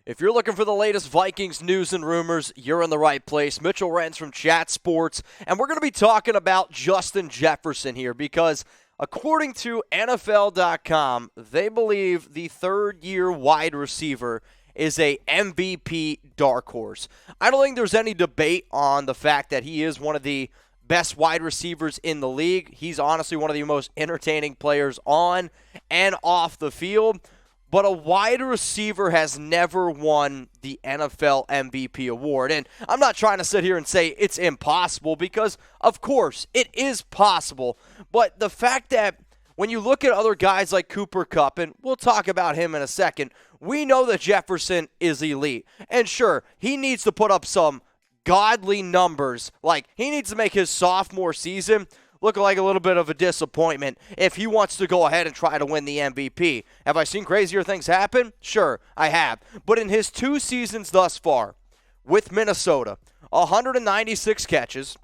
If you're looking for the latest Vikings news and rumors, you're in the right place. Mitchell Renz from Chat Sports, and we're going to be talking about Justin Jefferson here because according to NFL.com, they believe the third-year wide receiver is a MVP dark horse. I don't think there's any debate on the fact that he is one of the best wide receivers in the league. He's honestly one of the most entertaining players on and off the field. But a wide receiver has never won the NFL MVP award. And I'm not trying to sit here and say it's impossible because, of course, it is possible. But the fact that when you look at other guys like Cooper Kupp, and we'll talk about him in a second, we know that Jefferson is elite. And sure, he needs to put up some godly numbers. Like, he needs to make his sophomore season look like a little bit of a disappointment if he wants to go ahead and try to win the MVP. Have I seen crazier things happen? Sure, I have. But in his 2 seasons thus far with Minnesota, 196 catches,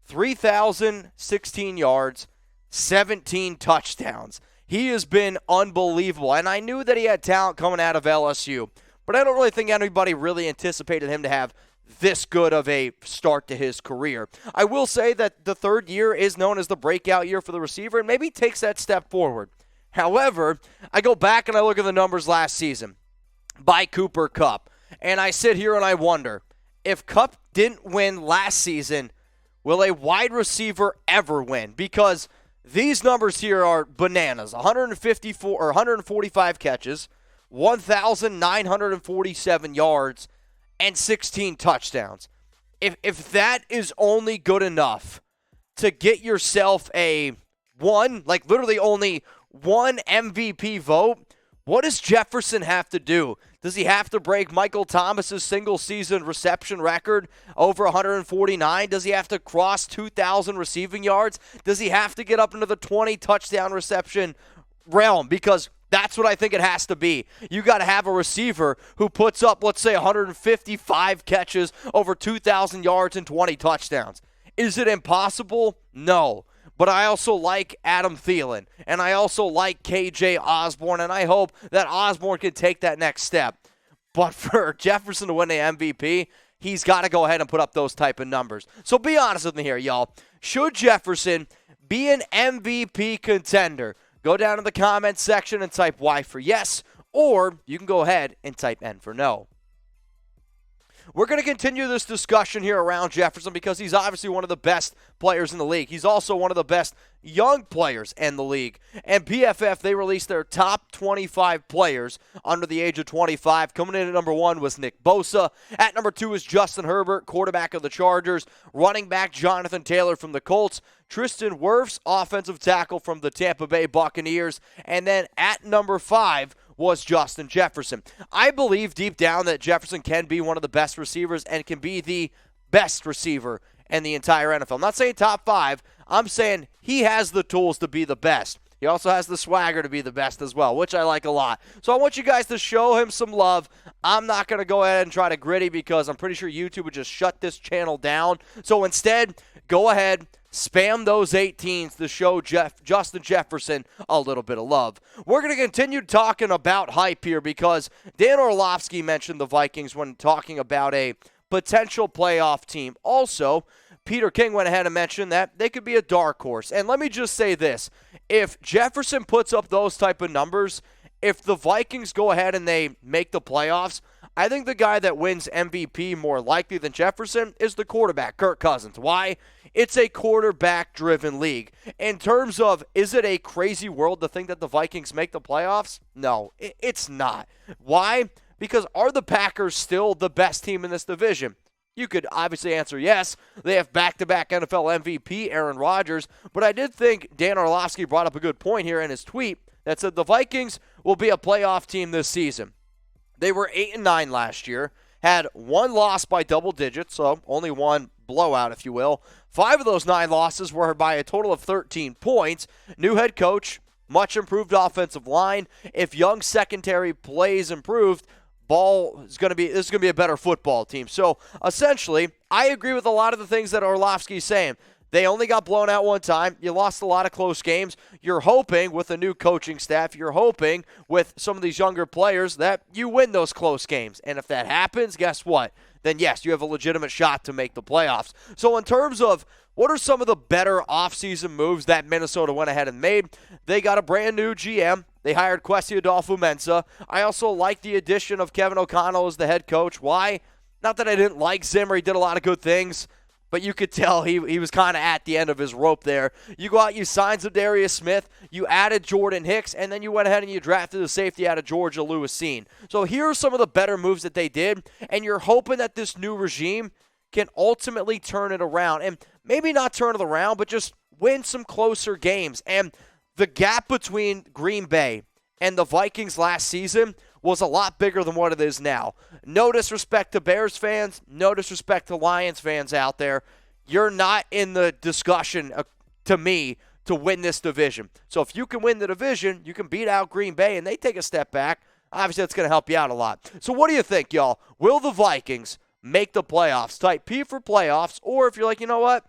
3,016 yards, 17 touchdowns. He has been unbelievable. And I knew that he had talent coming out of LSU, but I don't really think anybody really anticipated him to have this good of a start to his career. I will say that the third year is known as the breakout year for the receiver and maybe takes that step forward. However, I go back and I look at the numbers last season by Cooper Kupp, and I sit here and I wonder, if Kupp didn't win last season, will a wide receiver ever win? Because these numbers here are bananas. 145 catches, 1,947 yards, and 16 touchdowns. If that is only good enough to get yourself a literally only one MVP vote, what does Jefferson have to do? Does he have to break Michael Thomas's single-season reception record over 149? Does he have to cross 2,000 receiving yards? Does he have to get up into the 20-touchdown reception realm? Because that's what I think it has to be. You got to have a receiver who puts up, let's say, 155 catches, over 2,000 yards, and 20 touchdowns. Is it impossible? No. But I also like Adam Thielen, and I also like KJ Osborne, and I hope that Osborne can take that next step. But for Jefferson to win the MVP, he's got to go ahead and put up those type of numbers. So be honest with me here, y'all. Should Jefferson be an MVP contender? Go down in the comments section and type Y for yes, or you can go ahead and type N for no. We're going to continue this discussion here around Jefferson because he's obviously one of the best players in the league. He's also one of the best young players in the league. And PFF, they released their top 25 players under the age of 25. Coming in at number 1 was Nick Bosa. At number 2 is Justin Herbert, quarterback of the Chargers. Running back Jonathan Taylor from the Colts. Tristan Wirfs, offensive tackle from the Tampa Bay Buccaneers. And then at number 5 was Justin Jefferson. I believe deep down that Jefferson can be one of the best receivers and can be the best receiver in the entire NFL. I'm not saying top 5. I'm saying he has the tools to be the best. He also has the swagger to be the best as well, which I like a lot. So I want you guys to show him some love. I'm not going to go ahead and try to gritty because I'm pretty sure YouTube would just shut this channel down. So instead, go ahead, spam those 18s to show Justin Jefferson a little bit of love. We're going to continue talking about hype here because Dan Orlovsky mentioned the Vikings when talking about a potential playoff team. Also, Peter King went ahead and mentioned that they could be a dark horse. And let me just say this. If Jefferson puts up those type of numbers, if the Vikings go ahead and they make the playoffs, I think the guy that wins MVP more likely than Jefferson is the quarterback, Kirk Cousins. Why? It's a quarterback-driven league. In terms of, is it a crazy world to think that the Vikings make the playoffs? No, it's not. Why? Because are the Packers still the best team in this division? You could obviously answer yes. They have back-to-back NFL MVP, Aaron Rodgers. But I did think Dan Orlovsky brought up a good point here in his tweet that said the Vikings will be a playoff team this season. They were 8-9 last year, had 1 loss by double digits, so only 1 blowout, if you will. 5 of those 9 losses were by a total of 13 points. New head coach, much improved offensive line. If Young's secondary plays improved, this is going to be a better football team. So essentially, I agree with a lot of the things that Orlovsky's saying. They only got blown out one time. You lost a lot of close games. You're hoping with a new coaching staff, you're hoping with some of these younger players that you win those close games. And if that happens, guess what? Then yes, you have a legitimate shot to make the playoffs. So in terms of what are some of the better offseason moves that Minnesota went ahead and made, they got a brand new GM. They hired Kwesi Adolfo-Mensah. I also like the addition of Kevin O'Connell as the head coach. Why? Not that I didn't like Zimmer. He did a lot of good things. But you could tell he was kind of at the end of his rope there. You go out, you signed Zadarius Smith, you added Jordan Hicks, and then you went ahead and you drafted the safety out of Georgia, Lewis Seen. So here are some of the better moves that they did, and you're hoping that this new regime can ultimately turn it around. And maybe not turn it around, but just win some closer games. And the gap between Green Bay and the Vikings last season was a lot bigger than what it is now. No disrespect to Bears fans, no disrespect to Lions fans out there. You're not in the discussion, to me, to win this division. So if you can win the division, you can beat out Green Bay and they take a step back. Obviously, that's going to help you out a lot. So what do you think, y'all? Will the Vikings make the playoffs? Type P for playoffs, or if you're like, you know what?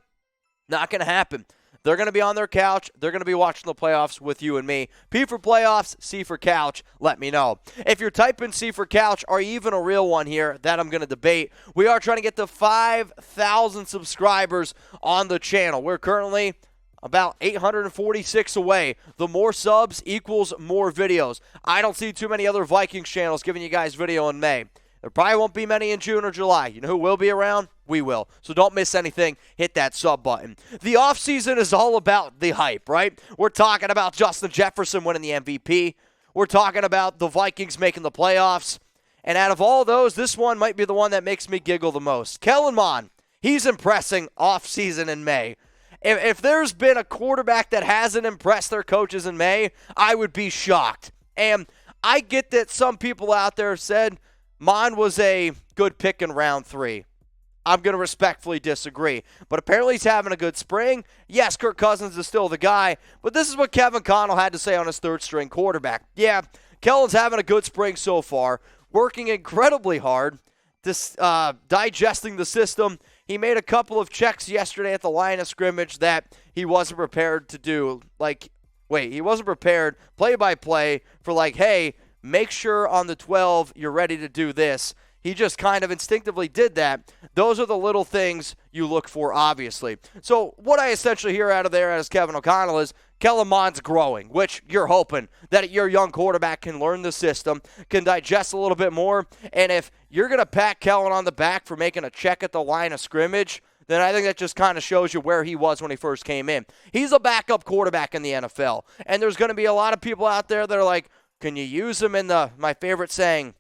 Not going to happen. They're going to be on their couch. They're going to be watching the playoffs with you and me. P for playoffs, C for couch. Let me know. If you're typing C for couch, or even a real one here, that I'm going to debate. We are trying to get to 5,000 subscribers on the channel. We're currently about 846 away. The more subs equals more videos. I don't see too many other Vikings channels giving you guys video in May. There probably won't be many in June or July. You know who will be around? We will. So don't miss anything. Hit that sub button. The offseason is all about the hype, right? We're talking about Justin Jefferson winning the MVP. We're talking about the Vikings making the playoffs. And out of all those, this one might be the one that makes me giggle the most. Kellen Mond, he's impressing offseason in May. If there's been a quarterback that hasn't impressed their coaches in May, I would be shocked. And I get that some people out there have said Mond was a good pick in round 3. I'm going to respectfully disagree. But apparently he's having a good spring. Yes, Kirk Cousins is still the guy, but this is what Kevin Connell had to say on his third-string quarterback. Yeah, Kellen's having a good spring so far, working incredibly hard, digesting the system. He made a couple of checks yesterday at the line of scrimmage that he wasn't prepared to do. He wasn't prepared play-by-play for hey, make sure on the 12 you're ready to do this. He just kind of instinctively did that. Those are the little things you look for, obviously. So what I essentially hear out of there as Kevin O'Connell is Kellen Mond's growing, which you're hoping that your young quarterback can learn the system, can digest a little bit more. And if you're going to pat Kellen on the back for making a check at the line of scrimmage, then I think that just kind of shows you where he was when he first came in. He's a backup quarterback in the NFL. And there's going to be a lot of people out there that are like, can you use him in my favorite saying,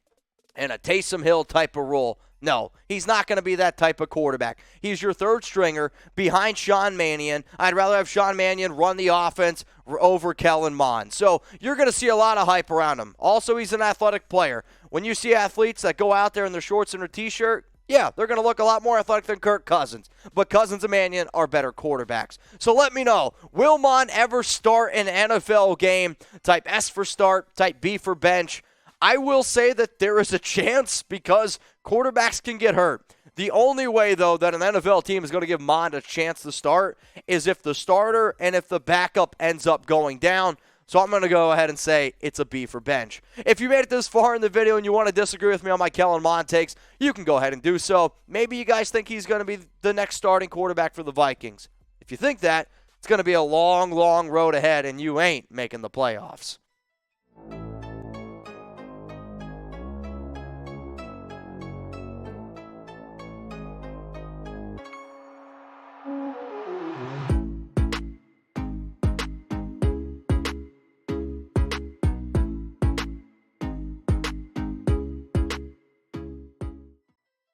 in a Taysom Hill type of role? No, he's not going to be that type of quarterback. He's your third stringer behind Sean Mannion. I'd rather have Sean Mannion run the offense over Kellen Mond. So you're going to see a lot of hype around him. Also, he's an athletic player. When you see athletes that go out there in their shorts and their T-shirt, yeah, they're going to look a lot more athletic than Kirk Cousins. But Cousins and Mannion are better quarterbacks. So let me know, will Mond ever start an NFL game? Type S for start, type B for bench. I will say that there is a chance because quarterbacks can get hurt. The only way, though, that an NFL team is going to give Mond a chance to start is if the starter and if the backup ends up going down. So I'm going to go ahead and say it's a B for bench. If you made it this far in the video and you want to disagree with me on my Kellen Mond takes, you can go ahead and do so. Maybe you guys think he's going to be the next starting quarterback for the Vikings. If you think that, it's going to be a long, long road ahead, and you ain't making the playoffs.